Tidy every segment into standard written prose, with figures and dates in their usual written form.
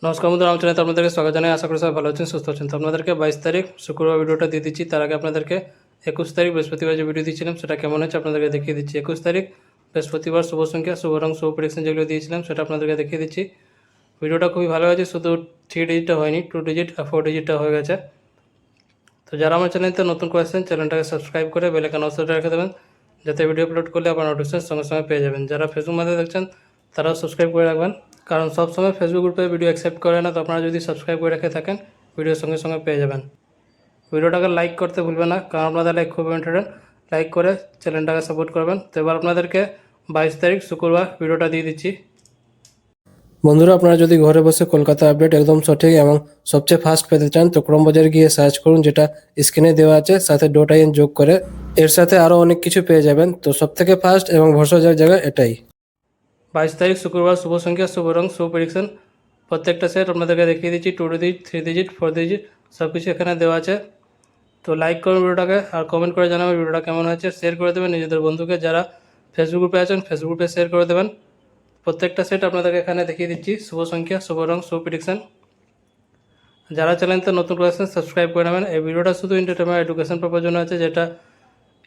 নমস্কার বন্ধুরা, আমার চ্যানেলে আপনাদেরকে স্বাগত জানাই। আশা করি সবাই ভালো আছেন, সুস্থ আছেন। তো আপনাদেরকে 22 তারিখ শুক্রবার ভিডিওটা দিয়ে দিচ্ছি। তার আগে আপনাদেরকে 21 তারিখ বৃহস্পতিবার যে ভিডিও দিয়েছিলাম সেটা কেমন হচ্ছে আপনাদেরকে দেখিয়ে দিচ্ছি। 21 তারিখ বৃহস্পতিবার শুভ সংখ্যা, শুভ রং, শুভ প্রেডিকশন যেগুলো দিয়েছিলাম সেটা আপনাদেরকে দেখিয়ে দিচ্ছি। ভিডিওটা খুবই ভালো হয়েছে, শুধু 3 ডিজিটটা হয়নি, 2 ডিজিট আর 4 ডিজিটটা হয়ে গেছে। তো যারা আমার চ্যানেলতে নতুন করে আসছেন, চ্যানেলটাকে সাবস্ক্রাইব করে বেল আইকন অবশ্যই রেখে দেবেন, যাতে ভিডিও আপলোড করলে আপনার নোটিফিকেশন সঙ্গে সঙ্গে পেয়ে যাবেন। যারা ফেসবুক মাধ্যমে দেখছেন তারাও সাবস্ক্রাইব করে রাখবেন, কারণ সবসময় ফেসবুক গ্রুপে ভিডিও অ্যাকসেপ্ট করে না। তো আপনারা যদি সাবস্ক্রাইব করে রেখে থাকেন, ভিডিও সঙ্গে সঙ্গে পেয়ে যাবেন। ভিডিওটাকে লাইক করতে ভুলবেন না, কারণ আপনাদের লাইক খুব ইম্পর্টেন্ট। লাইক করে চ্যানেলটাকে সাপোর্ট করবেন। তো এবার আপনাদেরকে 22 তারিখ শুক্রবার ভিডিওটা দিয়ে দিচ্ছি। বন্ধুরা, আপনারা যদি ঘরে বসে কলকাতা আপডেট একদম সঠিক এবং সবচেয়ে ফাস্ট পেতে চান, তো ক্রোম বাজারে গিয়ে সার্চ করুন, যেটা স্ক্রিনে দেওয়া আছে, সাথে .in যোগ করে এর সাথে আরও অনেক কিছু পেয়ে যাবেন। তো সবথেকে ফাস্ট এবং ভরসাযোগ্য জায়গা এটাই। 22 তারিখ শুক্রবার শুভ সংখ্যা, শুভ রং, শুভ প্রেডিকশন প্রত্যেকটা সেট আপনাদেরকে দেখিয়ে দিচ্ছি। 2 ডিজিট, 3 ডিজিট, 4 ডিজিট সব কিছু এখানে দেওয়া আছে। তো লাইক করুন ভিডিওটাকে, আর কমেন্ট করে জানাবেন ভিডিওটা কেমন হয়েছে। শেয়ার করে দেবেন নিজেদের বন্ধুকে, যারা ফেসবুক গ্রুপে আছেন ফেসবুক গ্রুপে শেয়ার করে দেবেন। প্রত্যেকটা সেট আপনাদেরকে এখানে দেখিয়ে দিচ্ছি, শুভ সংখ্যা, শুভ রং, শুভ প্রেডিকশন। যারা চ্যানেলতে নতুন করে আছেন সাবস্ক্রাইব করে নেবেন। এই ভিডিওটা শুধু এন্টারটেনমেন্ট এডুকেশন পারপার জন্য আছে, যেটা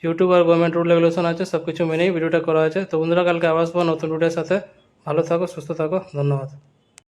ইউটিউব আর গভর্নমেন্ট রুল রেগুলেশন আছে, সব কিছু মেনেই ভিডিওটা করা হয়েছে। তো বন্ধুরা, কালকে আবার আসবো নতুন ভিডিওর সাথে। ভালো থাকো, সুস্থ থাকো, ধন্যবাদ।